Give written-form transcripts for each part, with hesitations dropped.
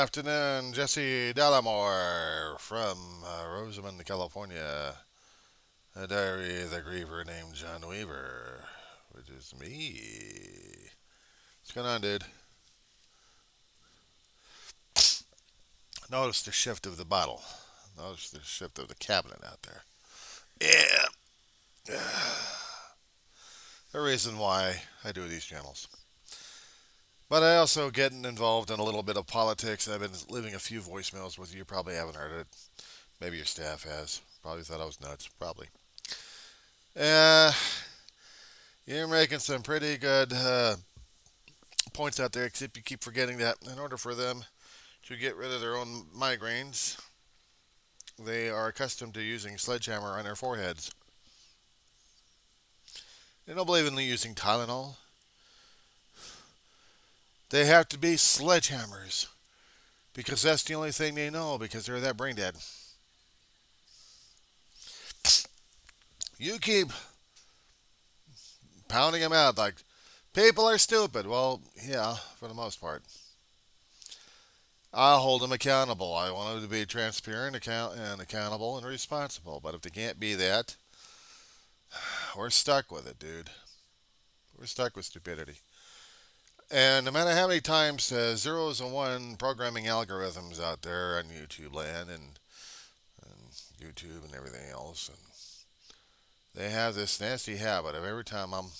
afternoon, Jesse Delamore from Rosamond, California. A diary of the griever named John Weaver, which is me. What's going on, dude? Notice the shift of the bottle. Notice the shift of the cabinet out there. Yeah. The reason why I do these channels. But I also get involved in a little bit of politics. I've been leaving a few voicemails with you. Probably haven't heard it. Maybe your staff has. Probably thought I was nuts. Probably. Uh, you're making some pretty good points out there, except you keep forgetting that in order for them to get rid of their own migraines, they are accustomed to using sledgehammer on their foreheads. They don't believe in using Tylenol. They have to be sledgehammers because that's the only thing they know because they're that brain dead. You keep pounding them out like people are stupid. Well, yeah, for the most part. I'll hold them accountable. I want them to be transparent, accountable, and responsible. But if they can't be that, we're stuck with it, dude. We're stuck with stupidity. And no matter how many times zeros and one programming algorithms out there on YouTube land and YouTube and everything else, and they have this nasty habit of every time I'm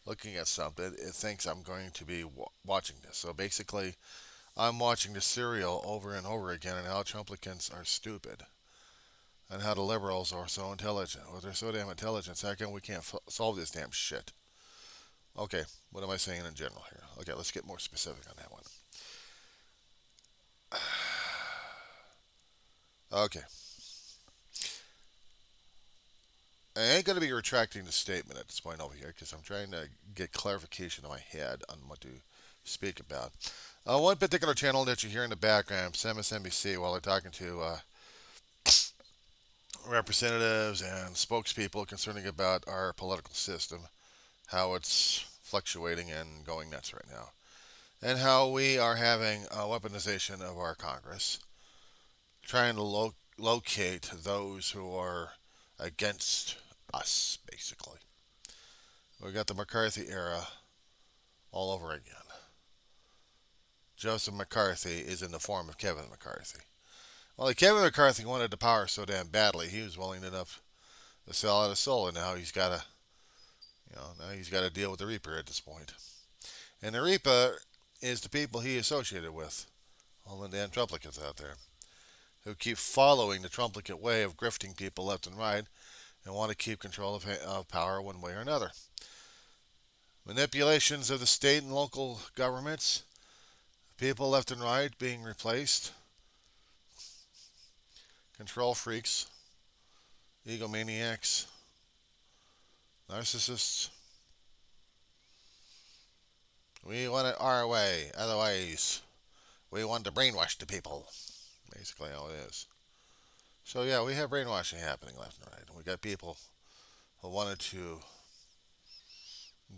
looking at something, it thinks I'm going to be watching this. So basically, I'm watching the serial over and over again and how Trumplicans are stupid and how the liberals are so intelligent. Well, they're so damn intelligent. How come we can't solve this damn shit? Okay, what am I saying in general here? Okay, let's get more specific on that one. Okay, I ain't going to be retracting the statement at this point over here because I'm trying to get clarification in my head on what to speak about. One particular channel that you hear in the background, MSNBC, while they're talking to representatives and spokespeople concerning about our political system, how it's fluctuating and going nuts right now, and how we are having a weaponization of our Congress, trying to locate those who are against us, basically. We got the McCarthy era all over again. Joseph McCarthy is in the form of Kevin McCarthy. Well, Kevin McCarthy wanted the power so damn badly, he was willing enough to sell out his soul, and now he's got to, now he's got to deal with the Reaper at this point. And the Reaper is the people he associated with, all the damn Trumplicans out there, who keep following the Trumplicate way of grifting people left and right, and want to keep control of power one way or another. Manipulations of the state and local governments, people left and right being replaced, control freaks, egomaniacs, narcissists. We want it our way, otherwise we want to brainwash the people. Basically all it is. So yeah, we have brainwashing happening left and right. We got people who wanted to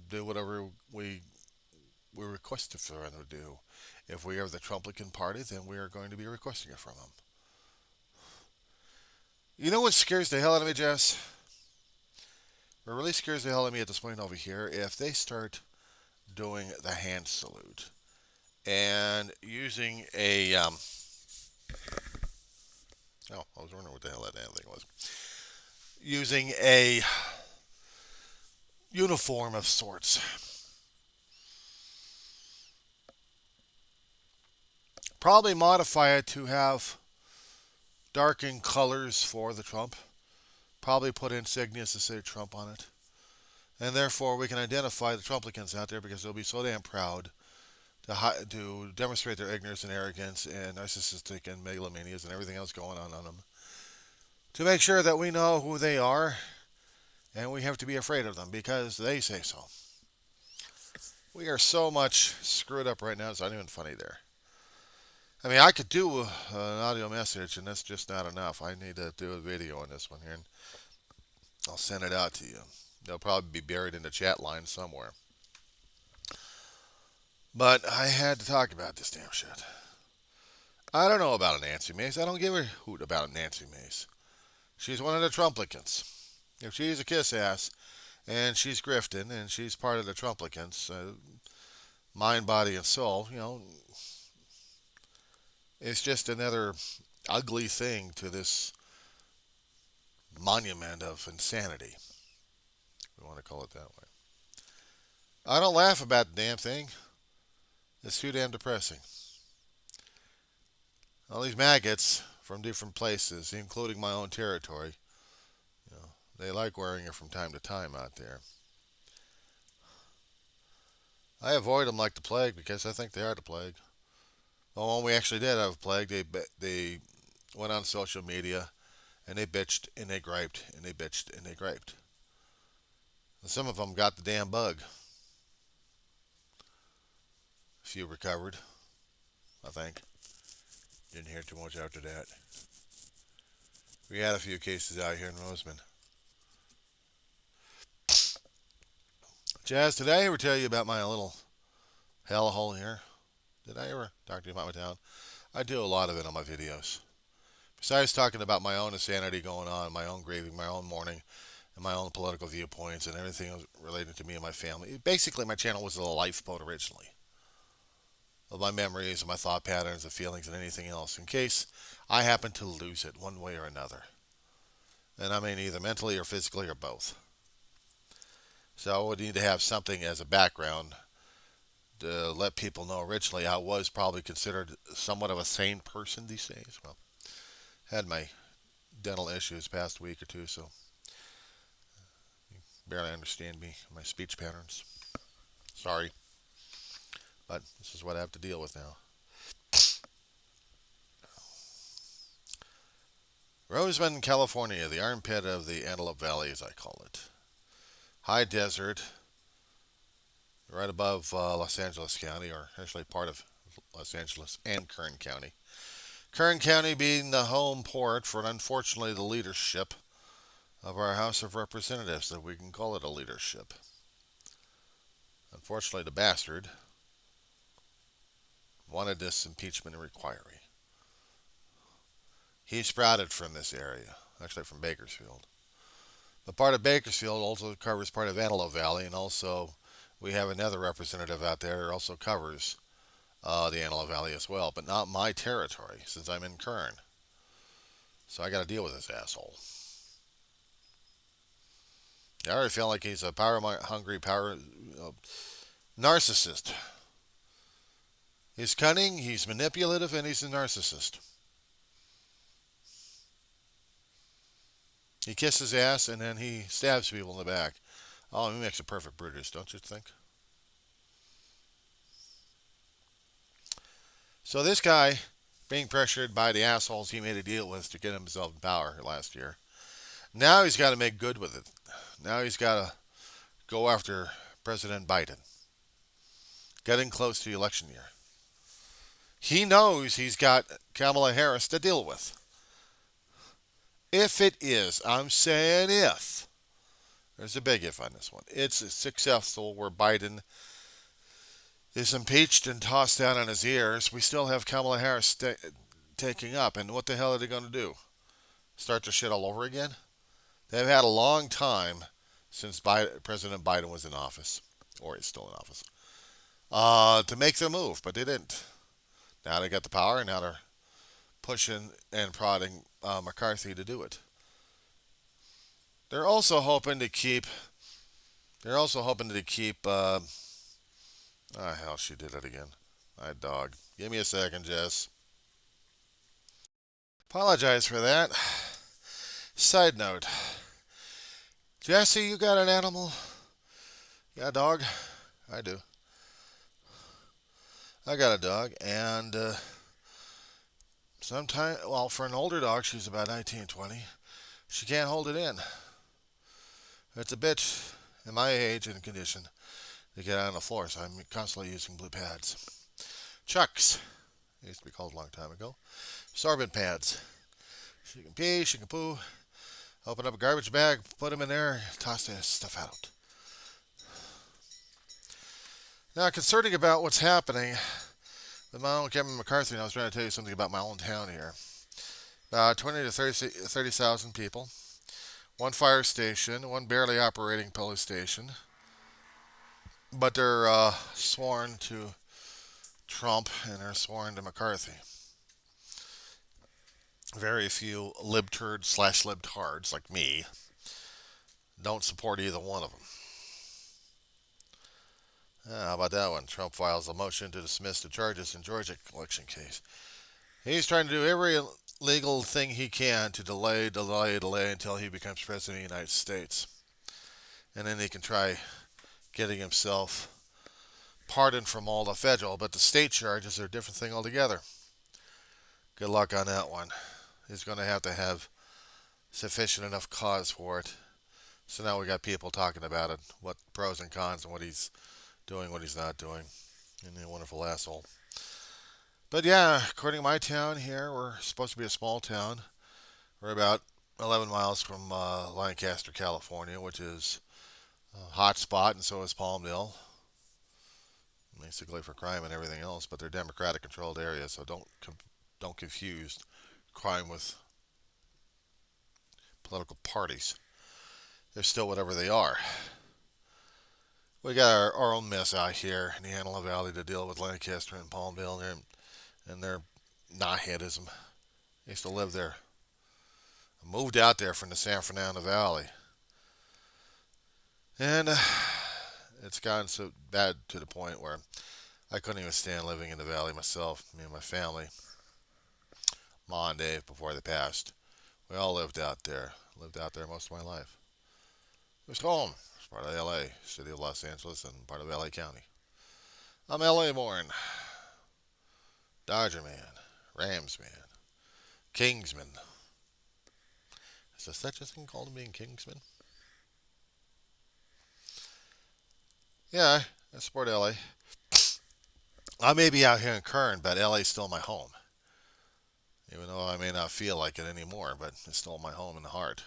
do whatever we requested for them to do. If we are the Trumplican party, then we are going to be requesting it from them. You know what scares the hell out of me, Jess? What really scares the hell out of me at this point over here, if they start doing the hand salute and using a oh, I was wondering what the hell that damn thing was. Using a uniform of sorts. Probably modify it to have darkened colors for the Trump. Probably put insignias to say Trump on it. And therefore, we can identify the Trumplicans out there because they'll be so damn proud to demonstrate their ignorance and arrogance and narcissistic and megalomanias and everything else going on them. To make sure that we know who they are and we have to be afraid of them because they say so. We are so much screwed up right now, it's not even funny there. I mean, I could do an audio message, and that's just not enough. I need to do a video on this one here, and I'll send it out to you. They'll probably be buried in the chat line somewhere. But I had to talk about this damn shit. I don't know about a Nancy Mace. I don't give a hoot about a Nancy Mace. She's one of the Trumplicans. If she's a kiss ass and she's grifting and she's part of the Trumplicans, mind, body, and soul, it's just another ugly thing to this monument of insanity. We want to call it that way. I don't laugh about the damn thing. It's too damn depressing. All these maggots from different places, including my own territory, they like wearing it from time to time out there. I avoid them like the plague because I think they are the plague. Well, when we actually did have a plague, they went on social media and they bitched and they griped and they bitched and they griped. And some of them got the damn bug. A few recovered, I think. Didn't hear too much after that. We had a few cases out here in Roseman. Jazz, today I ever tell you about my little hellhole here? Did I ever talk to you about my town? I do a lot of it on my videos. Besides talking about my own insanity going on, my own grieving, my own mourning, and my own political viewpoints and everything related to me and my family. Basically, my channel was a lifeboat originally of my memories, and my thought patterns, and feelings, and anything else in case I happen to lose it one way or another. And I mean either mentally or physically or both. So I would need to have something as a background to let people know originally I was probably considered somewhat of a sane person these days. Well, had my dental issues past week or two, so you barely understand me, my speech patterns. Sorry, but this is what I have to deal with now. Roseman, California, the armpit of the Antelope Valley, as I call it. High desert, right above Los Angeles County, or actually part of Los Angeles and Kern County. Kern County being the home port for, unfortunately, the leadership of our House of Representatives, if we can call it a leadership. Unfortunately, the bastard wanted this impeachment inquiry. He sprouted from this area, actually from Bakersfield. But part of Bakersfield also covers part of Antelope Valley, and also we have another representative out there who also covers the Antelope Valley as well, but not my territory since I'm in Kern. So I got to deal with this asshole. I already feel like he's a power-hungry, narcissist. He's cunning, he's manipulative, and he's a narcissist. He kisses ass and then he stabs people in the back. Oh, he makes a perfect Brutus, don't you think? So this guy, being pressured by the assholes he made a deal with to get himself in power last year, now he's got to make good with it. Now he's got to go after President Biden, getting close to the election year. He knows he's got Kamala Harris to deal with. If it is, I'm saying if, there's a big if on this one, it's successful where Biden is impeached and tossed down on his ears, we still have Kamala Harris taking up. And what the hell are they going to do? Start the shit all over again? They've had a long time since President Biden was in office, or he's still in office, to make the move, but they didn't. Now they got the power, and now they're pushing and prodding McCarthy to do it. They're also hoping to keep. Hell, she did it again. My dog. Give me a second, Jess. Apologize for that. Side note. Jesse, you got an animal? You got a dog? I do. I got a dog, and sometimes, well, for an older dog, she's about 19, 20. She can't hold it in. It's a bitch at my age and condition to get out on the floor, so I'm constantly using blue pads. Chucks. It used to be called a long time ago. Sorbent pads. She can pee, she can poo. Open up a garbage bag, put them in there, toss the stuff out. Now, concerning about what's happening With my own Kevin McCarthy, and I was trying to tell you something about my own town here. About 20 to 30,000 people, one fire station, one barely operating police station, but they're sworn to Trump and they're sworn to McCarthy. Very few libturds slash libtards like me don't support either one of them. How about that one? Trump files a motion to dismiss the charges in Georgia election case. He's trying to do every legal thing he can to delay until he becomes president of the United States. And then he can try getting himself pardoned from all the federal, but the state charges are a different thing altogether. Good luck on that one. He's going to have sufficient enough cause for it. So now we got people talking about it, what pros and cons, and what he's doing, what he's not doing. And a wonderful asshole. But yeah, according to my town here, we're supposed to be a small town. We're about 11 miles from Lancaster, California, which is a hot spot, and so is Palmdale, basically for crime and everything else. But they're Democratic-controlled areas, so don't confuse crime with political parties. They're still whatever they are. We got our own mess out here in the Antelope Valley to deal with Lancaster and Palmdale and their knotheadism. I used to live there. I moved out there from the San Fernando Valley. And it's gotten so bad to the point where I couldn't even stand living in the valley myself. Me and my family, Ma and Dave, before they passed, we all lived out there. Lived out there most of my life. It was home. It's part of LA, city of Los Angeles, and part of LA County. I'm LA born. Dodger man. Rams man. Kingsman. Is there such a thing called being Kingsman? Yeah, I support LA. I may be out here in Kern, but LA's still my home. Even though I may not feel like it anymore, but it's still my home in the heart.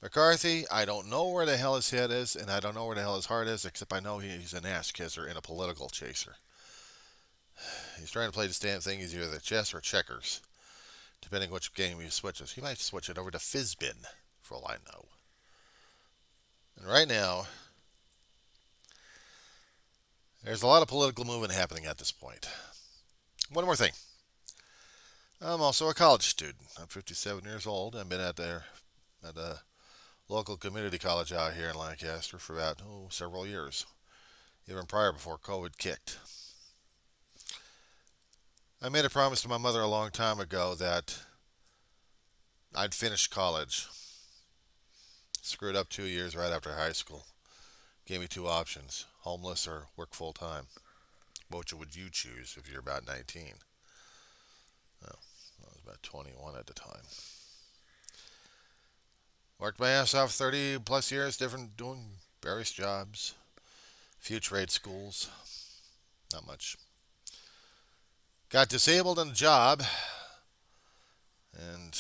McCarthy, I don't know where the hell his head is, and I don't know where the hell his heart is, except I know he's an ass kisser and a political chaser. He's trying to play the damn thing. He's either chess or checkers, depending which game he switches. He might switch it over to Fizbin, for all I know. And right now, there's a lot of political movement happening at this point. One more thing. I'm also a college student. I'm 57 years old. I've been at a local community college out here in Lancaster for about several years, even prior before COVID kicked. I made a promise to my mother a long time ago that I'd finish college. Screwed up 2 years right after high school. Gave me two options: homeless or work full time. Which would you choose if you're about 19? Well, I was about 21 at the time. Worked my ass off 30 plus years, doing various jobs, few trade schools, not much. Got disabled in a job, and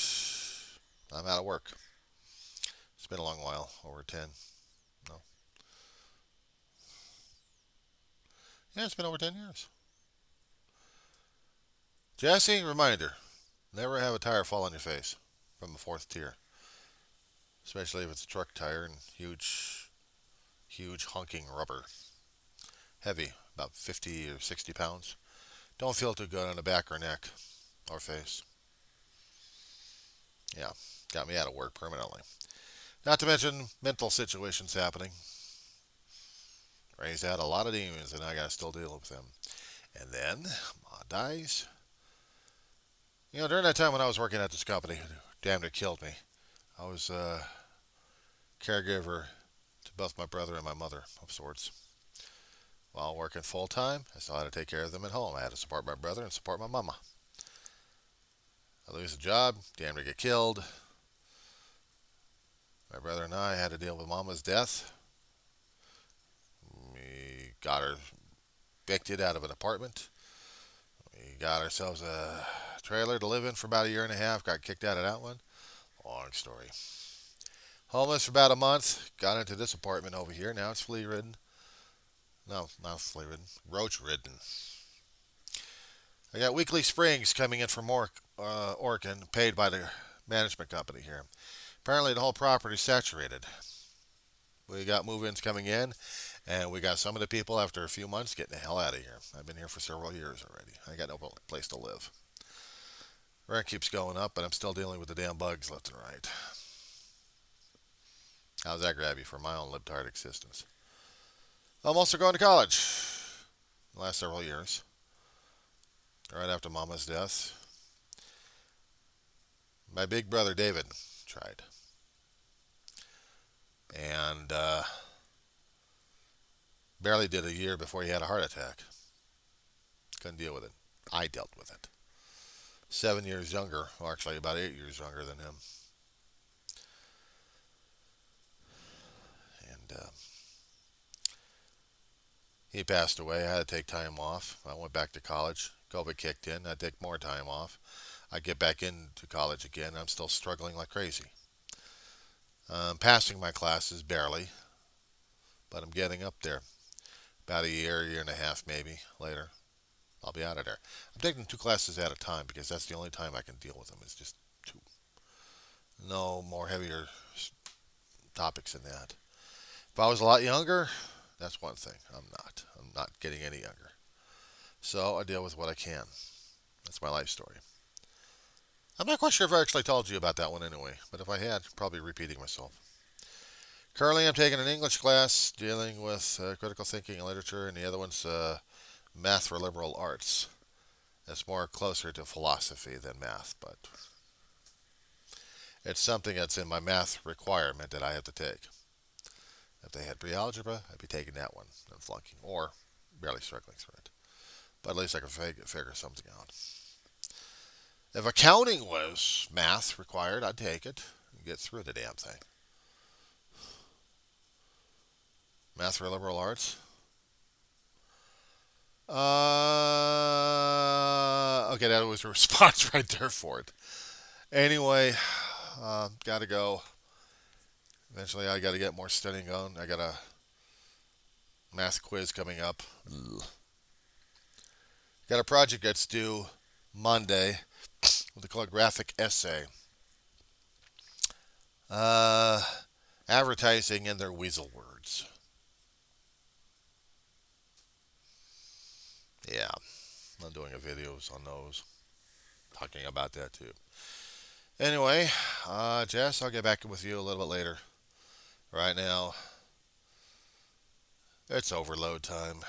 I'm out of work. It's been a long while, over 10. No. Yeah, it's been over 10 years. Jesse, reminder, never have a tire fall on your face from the fourth tier, especially if it's a truck tire and huge honking rubber. Heavy, about 50 or 60 pounds. Don't feel too good on the back or neck or face. Yeah, got me out of work permanently. Not to mention mental situations happening. Raised out a lot of demons and I gotta still deal with them. And then, Ma dies. During that time when I was working at this company, damn it killed me. I was a caregiver to both my brother and my mother of sorts. While working full time, I still had to take care of them at home. I had to support my brother and support my mama. I lose a job, damn to get killed. My brother and I had to deal with mama's death. We got her evicted out of an apartment. We got ourselves a trailer to live in for about a year and a half. Got kicked out of that one. Long story. Homeless for about a month. Got into this apartment over here. Now it's flea ridden. No, not flea ridden. Roach ridden. I got weekly springs coming in from Oregon, paid by the management company here. Apparently, the whole property is saturated. We got move-ins coming in, and we got some of the people after a few months getting the hell out of here. I've been here for several years already. I got no place to live. Rent keeps going up, but I'm still dealing with the damn bugs left and right. How's that grab you for my own libtard existence? I'm also going to college. The last several years. Right after Mama's death. My big brother David tried. And barely did a year before he had a heart attack. Couldn't deal with it. I dealt with it. 7 years younger, or actually about 8 years younger than him. And he passed away. I had to take time off. I went back to college. COVID kicked in. I had to take more time off. I get back into college again. I'm still struggling like crazy. Passing my classes barely, but I'm getting up there. About a year and a half maybe later, I'll be out of there. I'm taking 2 classes at a time because that's the only time I can deal with them. It's just two. No more heavier topics than that. If I was a lot younger, that's one thing. I'm not. I'm not getting any younger. So I deal with what I can. That's my life story. I'm not quite sure if I actually told you about that one anyway, but if I had, probably repeating myself. Currently, I'm taking an English class dealing with critical thinking and literature, and the other one's math for liberal arts. It's more closer to philosophy than math, but it's something that's in my math requirement that I have to take. If they had pre-algebra, I'd be taking that one and flunking, or barely struggling through it. But at least I can figure something out. If accounting was math required, I'd take it and get through the damn thing. Math for liberal arts? Okay, that was a response right there for it. Anyway, gotta go. Eventually, I gotta get more studying going. I got a math quiz coming up. Ugh. Got a project that's due Monday with a calligraphic essay. Uh, Advertising in their weasel words. Yeah, I'm doing a videos on those, talking about that too. Anyway, Jess, I'll get back with you a little bit later. Right now, it's overload time.